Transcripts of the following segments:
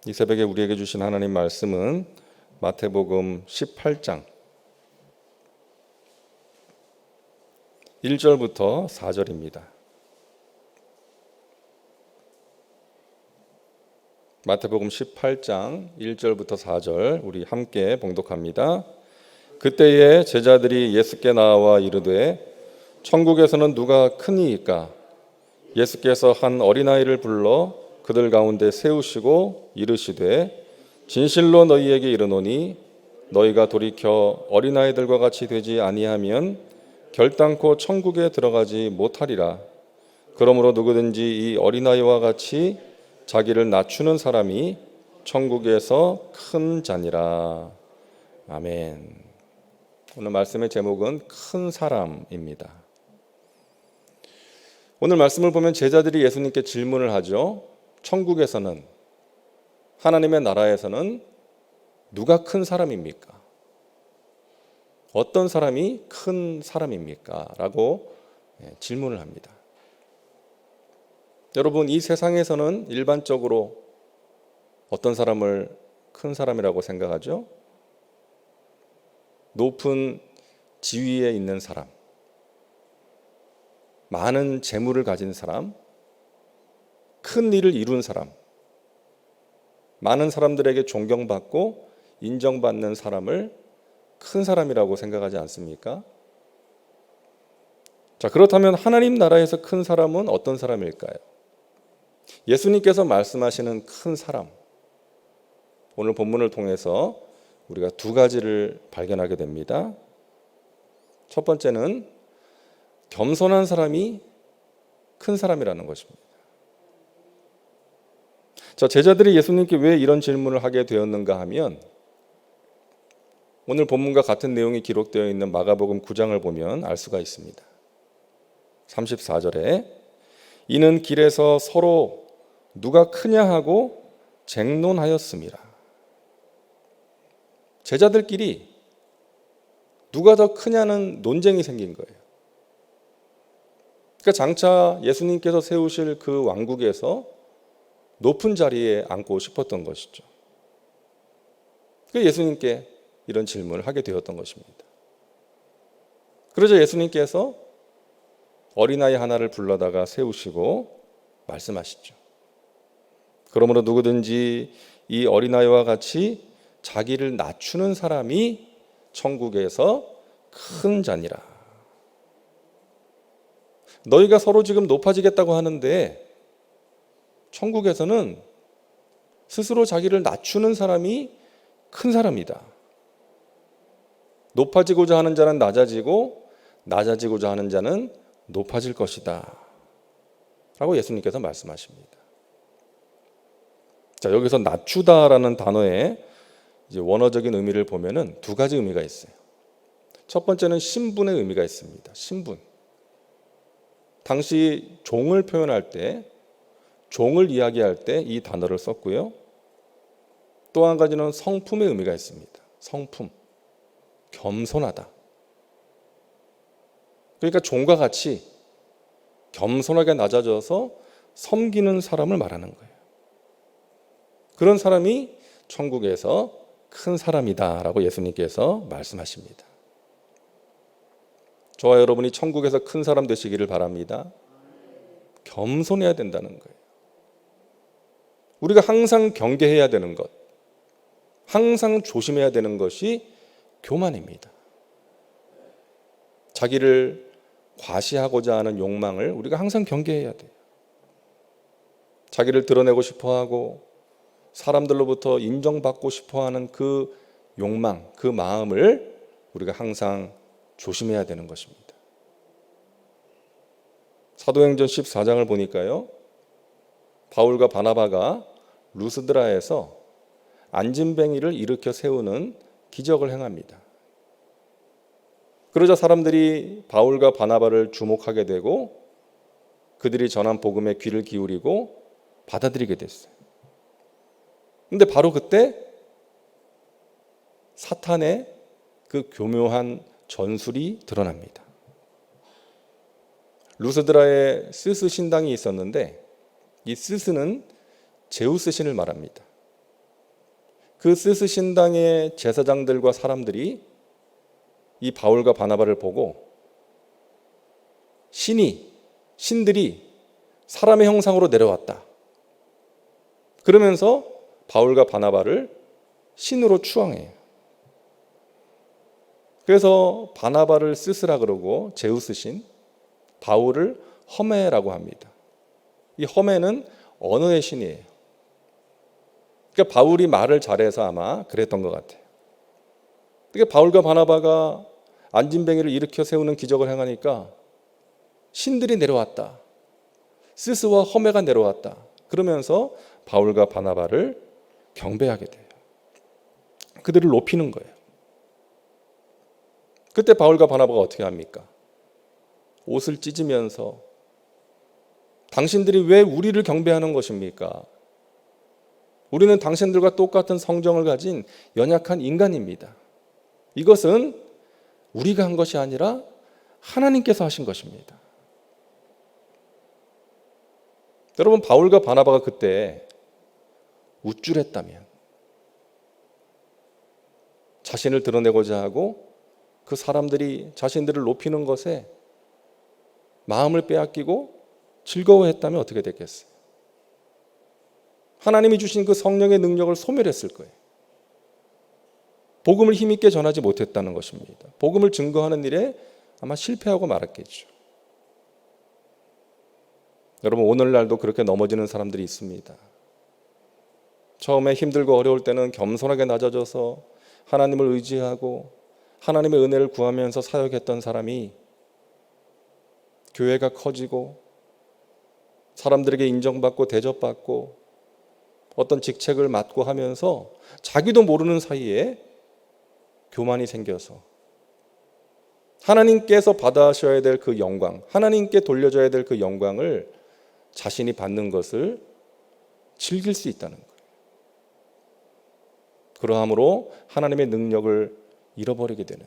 이 새벽에 우리에게 주신 하나님 말씀은 마태복음 18장 1절부터 4절입니다. 마태복음 18장 1절부터 4절 우리 함께 봉독합니다. 그때에 제자들이 예수께 나와 이르되 천국에서는 누가 크니이까? 예수께서 한 어린아이를 불러 그들 가운데 세우시고 이르시되 진실로 너희에게 이르노니 너희가 돌이켜 어린아이들과 같이 되지 아니하면 결단코 천국에 들어가지 못하리라. 그러므로 누구든지 이 어린아이와 같이 자기를 낮추는 사람이 천국에서 큰 자니라. 아멘. 오늘 말씀의 제목은 큰 사람입니다. 오늘 말씀을 보면 제자들이 예수님께 질문을 하죠. 천국에서는, 하나님의 나라에서는 누가 큰 사람입니까? 어떤 사람이 큰 사람입니까? 라고 질문을 합니다. 여러분, 이 세상에서는 일반적으로 어떤 사람을 큰 사람이라고 생각하죠? 높은 지위에 있는 사람, 많은 재물을 가진 사람, 큰 일을 이룬 사람, 많은 사람들에게 존경받고 인정받는 사람을 큰 사람이라고 생각하지 않습니까? 자, 그렇다면 하나님 나라에서 큰 사람은 어떤 사람일까요? 예수님께서 말씀하시는 큰 사람, 오늘 본문을 통해서 우리가 두 가지를 발견하게 됩니다. 첫 번째는 겸손한 사람이 큰 사람이라는 것입니다. 자, 제자들이 예수님께 왜 이런 질문을 하게 되었는가 하면 오늘 본문과 같은 내용이 기록되어 있는 마가복음 9장을 보면 알 수가 있습니다. 34절에 이는 길에서 서로 누가 크냐 하고 쟁론하였습니다. 제자들끼리 누가 더 크냐는 논쟁이 생긴 거예요. 그러니까 장차 예수님께서 세우실 그 왕국에서 높은 자리에 앉고 싶었던 것이죠. 그래서 예수님께 이런 질문을 하게 되었던 것입니다. 그러자 예수님께서 어린아이 하나를 불러다가 세우시고 말씀하시죠. 그러므로 누구든지 이 어린아이와 같이 자기를 낮추는 사람이 천국에서 큰 자니라. 너희가 서로 지금 높아지겠다고 하는데 천국에서는 스스로 자기를 낮추는 사람이 큰 사람이다. 높아지고자 하는 자는 낮아지고 낮아지고자 하는 자는 높아질 것이다. 라고 예수님께서 말씀하십니다. 자, 여기서 낮추다라는 단어의 이제 원어적인 의미를 보면은 두 가지 의미가 있어요. 첫 번째는 신분의 의미가 있습니다. 신분. 당시 종을 표현할 때, 종을 이야기할 때 이 단어를 썼고요. 또 한 가지는 성품의 의미가 있습니다. 성품, 겸손하다. 그러니까 종과 같이 겸손하게 낮아져서 섬기는 사람을 말하는 거예요. 그런 사람이 천국에서 큰 사람이다라고 예수님께서 말씀하십니다. 저와 여러분이 천국에서 큰 사람 되시기를 바랍니다. 겸손해야 된다는 거예요. 우리가 항상 경계해야 되는 것, 항상 조심해야 되는 것이 교만입니다. 자기를 과시하고자 하는 욕망을 우리가 항상 경계해야 돼요. 자기를 드러내고 싶어하고 사람들로부터 인정받고 싶어하는 그 욕망, 그 마음을 우리가 항상 조심해야 되는 것입니다. 사도행전 14장을 보니까요, 바울과 바나바가 루스드라에서 안진뱅이를 일으켜 세우는 기적을 행합니다. 그러자 사람들이 바울과 바나바를 주목하게 되고 그들이 전한 복음에 귀를 기울이고 받아들이게 됐어요. 근데 바로 그때 사탄의 그 교묘한 전술이 드러납니다. 루스드라에 스스 신당이 있었는데 이 스스는 제우스 신을 말합니다. 그 스스 신당의 제사장들과 사람들이 이 바울과 바나바를 보고 신들이 사람의 형상으로 내려왔다. 그러면서 바울과 바나바를 신으로 추앙해요. 그래서 바나바를 스스라 그러고 제우스 신, 바울을 허메라고 합니다. 이 허메는 언어의 신이에요. 그러니까 바울이 말을 잘해서 아마 그랬던 것 같아요. 그러니까 바울과 바나바가 안진뱅이를 일으켜 세우는 기적을 행하니까 신들이 내려왔다. 스스와 허메가 내려왔다. 그러면서 바울과 바나바를 경배하게 돼요. 그들을 높이는 거예요. 그때 바울과 바나바가 어떻게 합니까? 옷을 찢으면서 당신들이 왜 우리를 경배하는 것입니까? 우리는 당신들과 똑같은 성정을 가진 연약한 인간입니다. 이것은 우리가 한 것이 아니라 하나님께서 하신 것입니다. 여러분, 바울과 바나바가 그때 우쭐했다면, 자신을 드러내고자 하고 그 사람들이 자신들을 높이는 것에 마음을 빼앗기고 즐거워했다면 어떻게 됐겠어요? 하나님이 주신 그 성령의 능력을 소멸했을 거예요. 복음을 힘있게 전하지 못했다는 것입니다. 복음을 증거하는 일에 아마 실패하고 말았겠죠. 여러분, 오늘날도 그렇게 넘어지는 사람들이 있습니다. 처음에 힘들고 어려울 때는 겸손하게 낮아져서 하나님을 의지하고 하나님의 은혜를 구하면서 사역했던 사람이 교회가 커지고 사람들에게 인정받고 대접받고 어떤 직책을 맡고 하면서 자기도 모르는 사이에 교만이 생겨서 하나님께서 받으셔야 될 그 영광, 하나님께 돌려줘야 될 그 영광을 자신이 받는 것을 즐길 수 있다는 거예요. 그러함으로 하나님의 능력을 잃어버리게 되는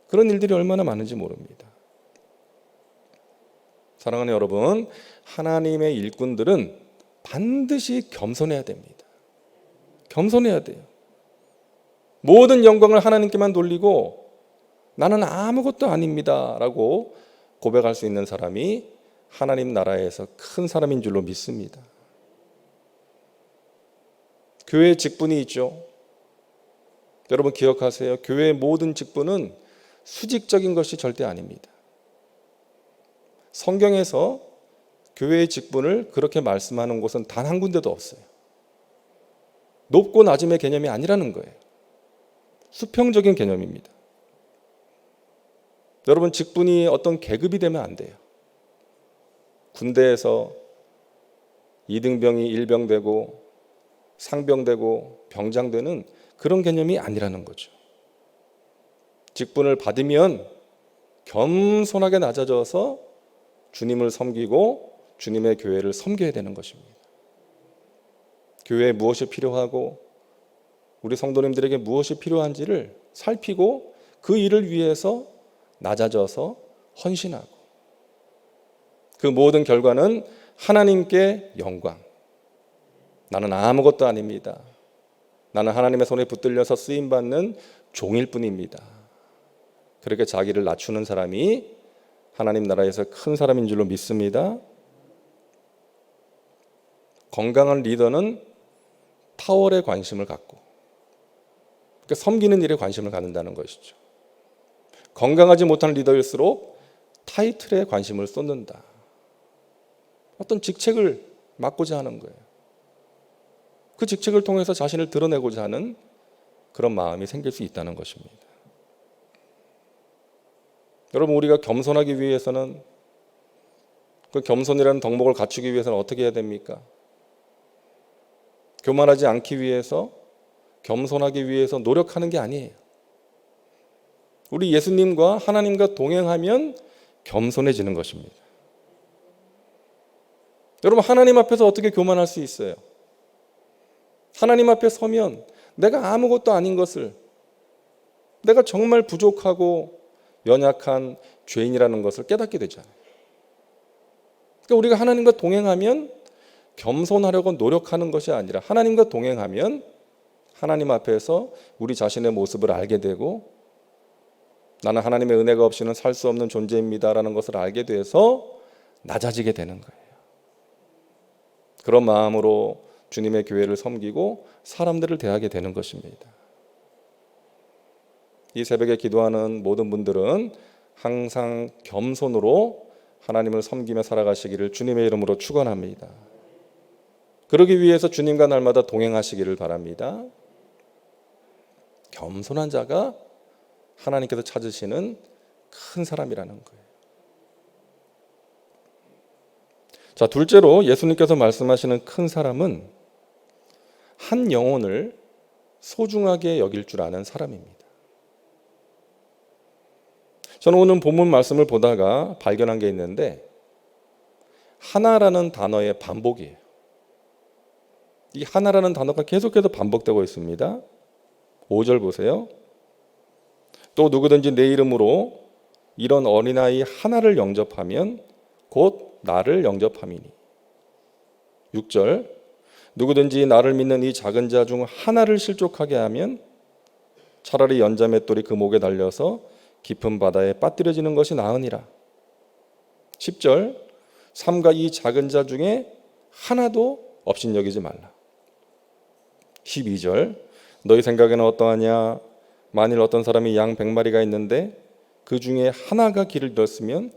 그런 일들이 얼마나 많은지 모릅니다. 사랑하는 여러분, 하나님의 일꾼들은 반드시 겸손해야 됩니다. 겸손해야 돼요. 모든 영광을 하나님께만 돌리고 나는 아무것도 아닙니다 라고 고백할 수 있는 사람이 하나님 나라에서 큰 사람인 줄로 믿습니다. 교회의 직분이 있죠. 여러분 기억하세요. 교회의 모든 직분은 수직적인 것이 절대 아닙니다. 성경에서 교회의 직분을 그렇게 말씀하는 곳은 단 한 군데도 없어요. 높고 낮음의 개념이 아니라는 거예요. 수평적인 개념입니다. 여러분, 직분이 어떤 계급이 되면 안 돼요. 군대에서 2등병이 1병되고 상병되고 병장되는 그런 개념이 아니라는 거죠. 직분을 받으면 겸손하게 낮아져서 주님을 섬기고 주님의 교회를 섬겨야 되는 것입니다. 교회에 무엇이 필요하고 우리 성도님들에게 무엇이 필요한지를 살피고 그 일을 위해서 낮아져서 헌신하고 그 모든 결과는 하나님께 영광. 나는 아무것도 아닙니다. 나는 하나님의 손에 붙들려서 쓰임받는 종일 뿐입니다. 그렇게 자기를 낮추는 사람이 하나님 나라에서 큰 사람인 줄로 믿습니다. 건강한 리더는 파월에 관심을 갖고 그러니까 섬기는 일에 관심을 갖는다는 것이죠. 건강하지 못한 리더일수록 타이틀에 관심을 쏟는다. 어떤 직책을 맡고자 하는 거예요. 그 직책을 통해서 자신을 드러내고자 하는 그런 마음이 생길 수 있다는 것입니다. 여러분, 우리가 겸손하기 위해서는 그 겸손이라는 덕목을 갖추기 위해서는 어떻게 해야 됩니까? 교만하지 않기 위해서, 겸손하기 위해서 노력하는 게 아니에요. 우리 예수님과 하나님과 동행하면 겸손해지는 것입니다. 여러분, 하나님 앞에서 어떻게 교만할 수 있어요? 하나님 앞에 서면 내가 아무것도 아닌 것을, 내가 정말 부족하고 연약한 죄인이라는 것을 깨닫게 되잖아요. 그러니까 우리가 하나님과 동행하면 겸손하려고 노력하는 것이 아니라 하나님과 동행하면 하나님 앞에서 우리 자신의 모습을 알게 되고 나는 하나님의 은혜가 없이는 살 수 없는 존재입니다라는 것을 알게 돼서 낮아지게 되는 거예요. 그런 마음으로 주님의 교회를 섬기고 사람들을 대하게 되는 것입니다. 이 새벽에 기도하는 모든 분들은 항상 겸손으로 하나님을 섬기며 살아가시기를 주님의 이름으로 축원합니다. 그러기 위해서 주님과 날마다 동행하시기를 바랍니다. 겸손한 자가 하나님께서 찾으시는 큰 사람이라는 거예요. 자, 둘째로 예수님께서 말씀하시는 큰 사람은 한 영혼을 소중하게 여길 줄 아는 사람입니다. 저는 오늘 본문 말씀을 보다가 발견한 게 있는데 하나라는 단어의 반복이에요. 이 하나라는 단어가 계속해서 반복되고 있습니다. 5절 보세요. 또 누구든지 내 이름으로 이런 어린아이 하나를 영접하면 곧 나를 영접함이니. 6절 누구든지 나를 믿는 이 작은 자 중 하나를 실족하게 하면 차라리 연자맷돌이 그 목에 달려서 깊은 바다에 빠뜨려지는 것이 나으니라. 10절 삼가 이 작은 자 중에 하나도 업신여기지 말라. 12절 너희 생각에는 어떠하냐? 만일 어떤 사람이 양 100마리가 있는데 그 중에 하나가 길을 잃었으면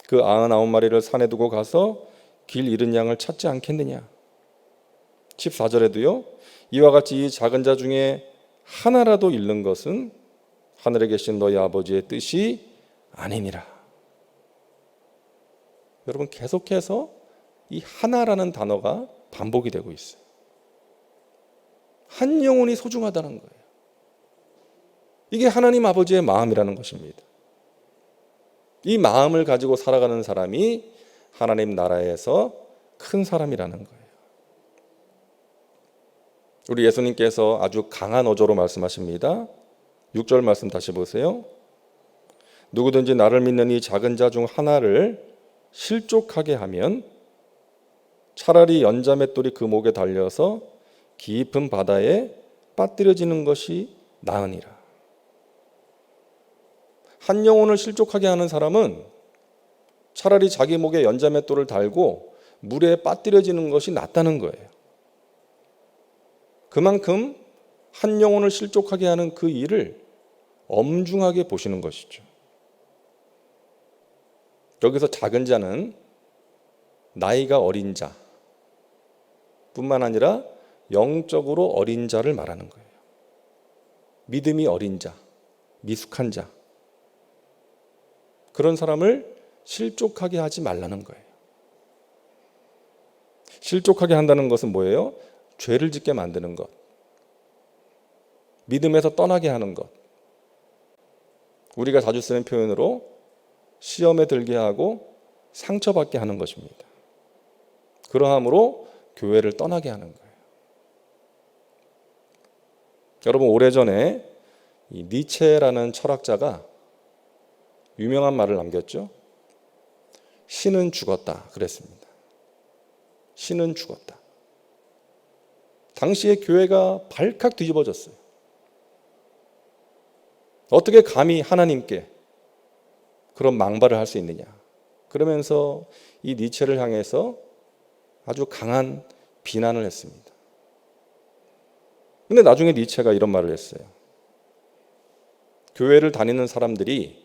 그 99마리를 산에 두고 가서 길 잃은 양을 찾지 않겠느냐. 14절에도요 이와 같이 이 작은 자 중에 하나라도 잃는 것은 하늘에 계신 너희 아버지의 뜻이 아니니라. 여러분 계속해서 이 하나라는 단어가 반복이 되고 있어요. 한 영혼이 소중하다는 거예요. 이게 하나님 아버지의 마음이라는 것입니다. 이 마음을 가지고 살아가는 사람이 하나님 나라에서 큰 사람이라는 거예요. 우리 예수님께서 아주 강한 어조로 말씀하십니다. 6절 말씀 다시 보세요. 누구든지 나를 믿는 이 작은 자 중 하나를 실족하게 하면 차라리 연자맷돌이 그 목에 달려서 깊은 바다에 빠뜨려지는 것이 나으니라. 한 영혼을 실족하게 하는 사람은 차라리 자기 목에 연자맷돌을 달고 물에 빠뜨려지는 것이 낫다는 거예요. 그만큼 한 영혼을 실족하게 하는 그 일을 엄중하게 보시는 것이죠. 여기서 작은 자는 나이가 어린 자 뿐만 아니라 영적으로 어린 자를 말하는 거예요. 믿음이 어린 자, 미숙한 자, 그런 사람을 실족하게 하지 말라는 거예요. 실족하게 한다는 것은 뭐예요? 죄를 짓게 만드는 것, 믿음에서 떠나게 하는 것, 우리가 자주 쓰는 표현으로 시험에 들게 하고 상처받게 하는 것입니다. 그러함으로 교회를 떠나게 하는 거예요. 여러분 오래전에 이 니체라는 철학자가 유명한 말을 남겼죠. 신은 죽었다 그랬습니다. 신은 죽었다. 당시에 교회가 발칵 뒤집어졌어요. 어떻게 감히 하나님께 그런 망발을 할 수 있느냐. 그러면서 이 니체를 향해서 아주 강한 비난을 했습니다. 근데 나중에 니체가 이런 말을 했어요. 교회를 다니는 사람들이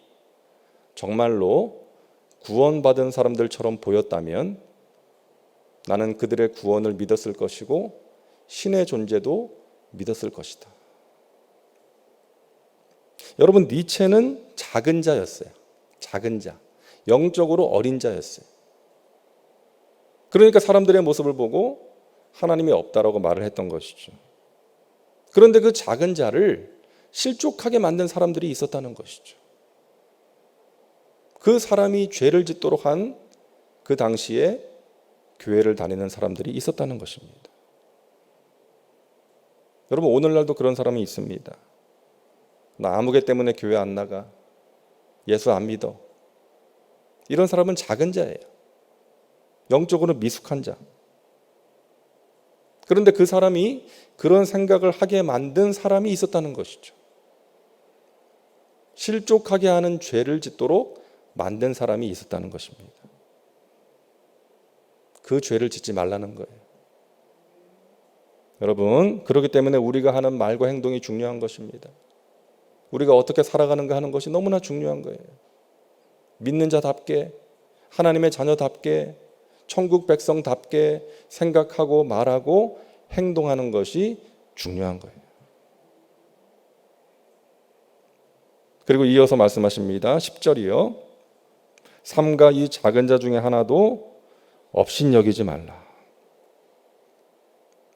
정말로 구원받은 사람들처럼 보였다면 나는 그들의 구원을 믿었을 것이고 신의 존재도 믿었을 것이다. 여러분 니체는 작은 자였어요. 작은 자, 영적으로 어린 자였어요. 그러니까 사람들의 모습을 보고 하나님이 없다라고 말을 했던 것이죠. 그런데 그 작은 자를 실족하게 만든 사람들이 있었다는 것이죠. 그 사람이 죄를 짓도록 한 그 당시에 교회를 다니는 사람들이 있었다는 것입니다. 여러분 오늘날도 그런 사람이 있습니다. 나 아무개 때문에 교회 안 나가. 예수 안 믿어. 이런 사람은 작은 자예요. 영적으로 미숙한 자. 그런데 그 사람이 그런 생각을 하게 만든 사람이 있었다는 것이죠. 실족하게 하는 죄를 짓도록 만든 사람이 있었다는 것입니다. 그 죄를 짓지 말라는 거예요. 여러분, 그렇기 때문에 우리가 하는 말과 행동이 중요한 것입니다. 우리가 어떻게 살아가는가 하는 것이 너무나 중요한 거예요. 믿는 자답게, 하나님의 자녀답게, 천국 백성답게 생각하고 말하고 행동하는 것이 중요한 거예요. 그리고 이어서 말씀하십니다. 10절이요. 삼가 이 작은 자 중에 하나도 업신여기지 말라.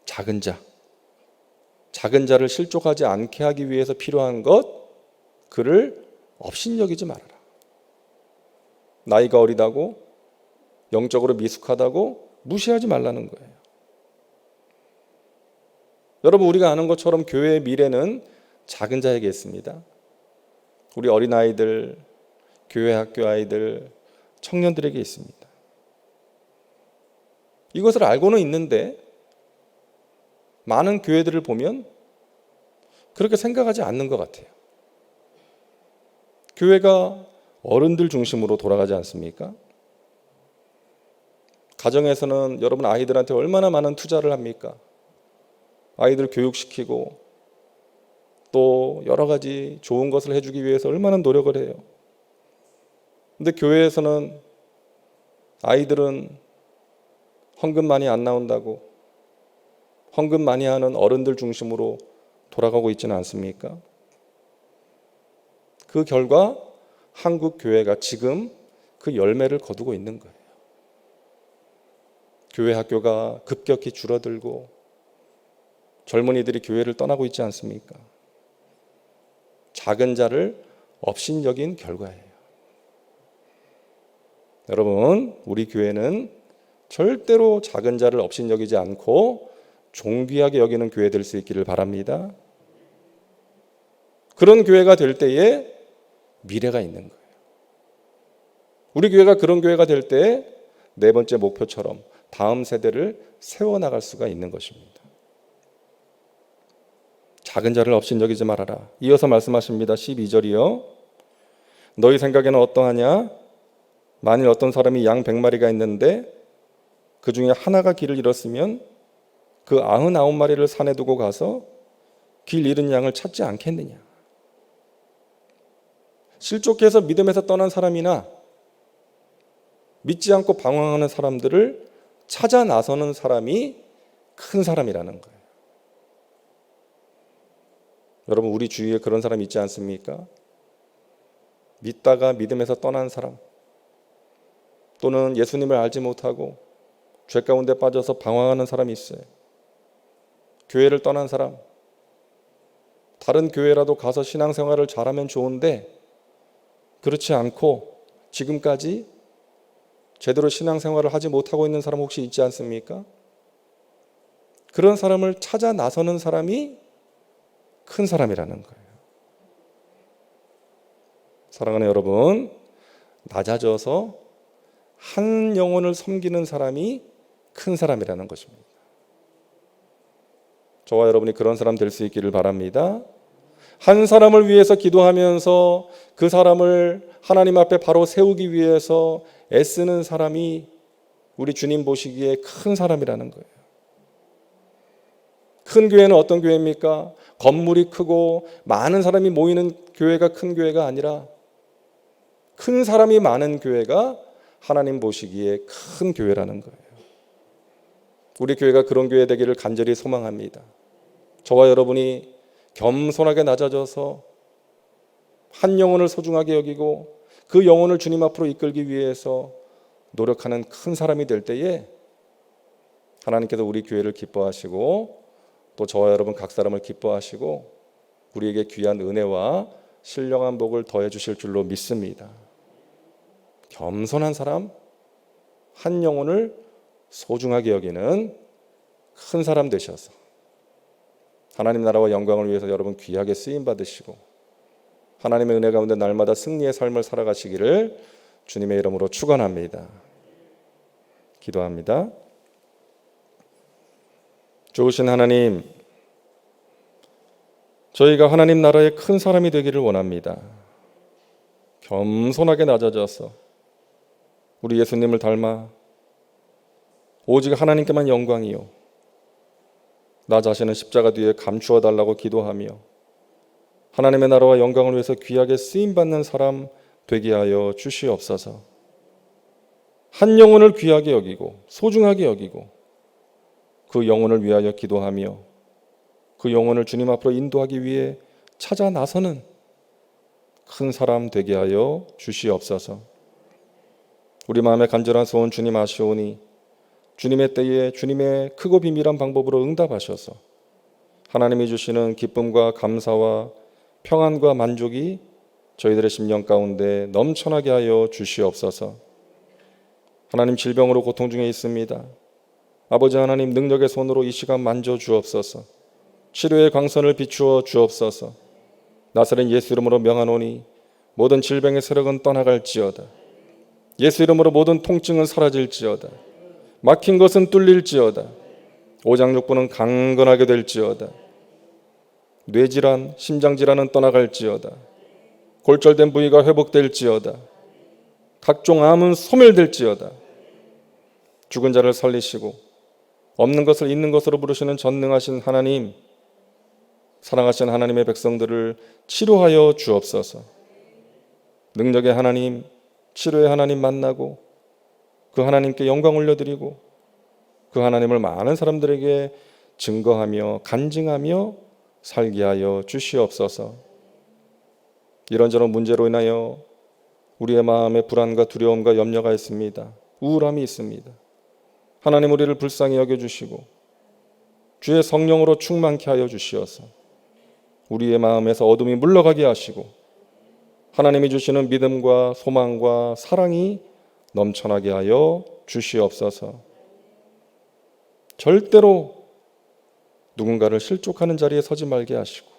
작은 자를 실족하지 않게 하기 위해서 필요한 것, 그를 업신여기지 말아라. 나이가 어리다고, 영적으로 미숙하다고 무시하지 말라는 거예요. 여러분, 우리가 아는 것처럼 교회의 미래는 작은 자에게 있습니다. 우리 어린아이들, 교회 학교 아이들, 청년들에게 있습니다. 이것을 알고는 있는데 많은 교회들을 보면 그렇게 생각하지 않는 것 같아요. 교회가 어른들 중심으로 돌아가지 않습니까? 가정에서는 여러분 아이들한테 얼마나 많은 투자를 합니까? 아이들 교육시키고 또 여러 가지 좋은 것을 해주기 위해서 얼마나 노력을 해요. 근데 교회에서는 아이들은 헌금 많이 안 나온다고 헌금 많이 하는 어른들 중심으로 돌아가고 있지는 않습니까? 그 결과 한국 교회가 지금 그 열매를 거두고 있는 거예요. 교회 학교가 급격히 줄어들고 젊은이들이 교회를 떠나고 있지 않습니까? 작은 자를 업신여긴 결과예요. 여러분, 우리 교회는 절대로 작은 자를 업신여기지 않고 존귀하게 여기는 교회 될 수 있기를 바랍니다. 그런 교회가 될 때에 미래가 있는 거예요. 우리 교회가 그런 교회가 될 때 네 번째 목표처럼 다음 세대를 세워나갈 수가 있는 것입니다. 작은 자를 업신여기지 말아라. 이어서 말씀하십니다. 12절이요. 너희 생각에는 어떠하냐? 만일 어떤 사람이 양 100마리가 있는데 그 중에 하나가 길을 잃었으면 그 99마리를 산에 두고 가서 길 잃은 양을 찾지 않겠느냐? 실족해서 믿음에서 떠난 사람이나 믿지 않고 방황하는 사람들을 찾아 나서는 사람이 큰 사람이라는 거예요. 여러분, 우리 주위에 그런 사람 있지 않습니까? 믿다가 믿음에서 떠난 사람, 또는 예수님을 알지 못하고 죄 가운데 빠져서 방황하는 사람이 있어요. 교회를 떠난 사람, 다른 교회라도 가서 신앙생활을 잘하면 좋은데 그렇지 않고 지금까지 제대로 신앙생활을 하지 못하고 있는 사람 혹시 있지 않습니까? 그런 사람을 찾아 나서는 사람이 큰 사람이라는 거예요. 사랑하는 여러분, 낮아져서 한 영혼을 섬기는 사람이 큰 사람이라는 것입니다. 저와 여러분이 그런 사람 될 수 있기를 바랍니다. 한 사람을 위해서 기도하면서 그 사람을 하나님 앞에 바로 세우기 위해서 애쓰는 사람이 우리 주님 보시기에 큰 사람이라는 거예요. 큰 교회는 어떤 교회입니까? 건물이 크고 많은 사람이 모이는 교회가 큰 교회가 아니라 큰 사람이 많은 교회가 하나님 보시기에 큰 교회라는 거예요. 우리 교회가 그런 교회 되기를 간절히 소망합니다. 저와 여러분이 겸손하게 낮아져서 한 영혼을 소중하게 여기고 그 영혼을 주님 앞으로 이끌기 위해서 노력하는 큰 사람이 될 때에 하나님께서 우리 교회를 기뻐하시고 또 저와 여러분 각 사람을 기뻐하시고 우리에게 귀한 은혜와 신령한 복을 더해 주실 줄로 믿습니다. 겸손한 사람, 한 영혼을 소중하게 여기는 큰 사람 되셔서 하나님 나라와 영광을 위해서 여러분 귀하게 쓰임 받으시고 하나님의 은혜 가운데 날마다 승리의 삶을 살아가시기를 주님의 이름으로 축원합니다. 기도합니다. 좋으신 하나님, 저희가 하나님 나라의 큰 사람이 되기를 원합니다. 겸손하게 낮아져서 우리 예수님을 닮아 오직 하나님께만 영광이요, 나 자신은 십자가 뒤에 감추어 달라고 기도하며 하나님의 나라와 영광을 위해서 귀하게 쓰임받는 사람 되게 하여 주시옵소서. 한 영혼을 귀하게 여기고 소중하게 여기고 그 영혼을 위하여 기도하며 그 영혼을 주님 앞으로 인도하기 위해 찾아 나서는 큰 사람 되게 하여 주시옵소서. 우리 마음의 간절한 소원 주님 아시오니 주님의 때에 주님의 크고 비밀한 방법으로 응답하셔서 하나님이 주시는 기쁨과 감사와 평안과 만족이 저희들의 심령 가운데 넘쳐나게 하여 주시옵소서. 하나님, 질병으로 고통 중에 있습니다. 아버지 하나님, 능력의 손으로 이 시간 만져 주옵소서. 치료의 광선을 비추어 주옵소서. 나사렛 예수 이름으로 명하노니 모든 질병의 세력은 떠나갈지어다. 예수 이름으로 모든 통증은 사라질지어다. 막힌 것은 뚫릴지어다. 오장육부는 강건하게 될지어다. 뇌질환, 심장질환은 떠나갈지어다. 골절된 부위가 회복될지어다. 각종 암은 소멸될지어다. 죽은 자를 살리시고 없는 것을 있는 것으로 부르시는 전능하신 하나님, 사랑하신 하나님의 백성들을 치료하여 주옵소서. 능력의 하나님, 치료의 하나님 만나고 그 하나님께 영광 올려드리고 그 하나님을 많은 사람들에게 증거하며 간증하며 살게 하여 주시옵소서. 이런저런 문제로 인하여 우리의 마음에 불안과 두려움과 염려가 있습니다. 우울함이 있습니다. 하나님, 우리를 불쌍히 여겨주시고 주의 성령으로 충만케 하여 주시어서 우리의 마음에서 어둠이 물러가게 하시고 하나님이 주시는 믿음과 소망과 사랑이 넘쳐나게 하여 주시옵소서. 절대로 누군가를 실족하는 자리에 서지 말게 하시고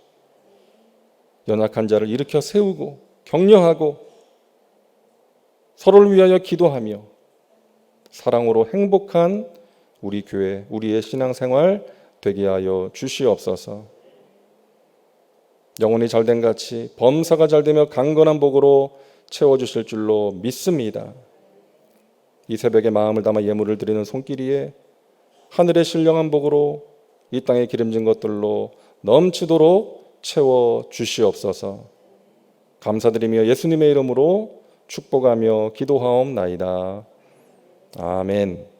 연약한 자를 일으켜 세우고 격려하고 서로를 위하여 기도하며 사랑으로 행복한 우리 교회, 우리의 신앙생활 되게 하여 주시옵소서. 영혼이 잘된 같이 범사가 잘되며 강건한 복으로 채워주실 줄로 믿습니다. 이 새벽에 마음을 담아 예물을 드리는 손길이에 하늘의 신령한 복으로 이 땅에 기름진 것들로 넘치도록 채워 주시옵소서. 감사드리며 예수님의 이름으로 축복하며 기도하옵나이다. 아멘.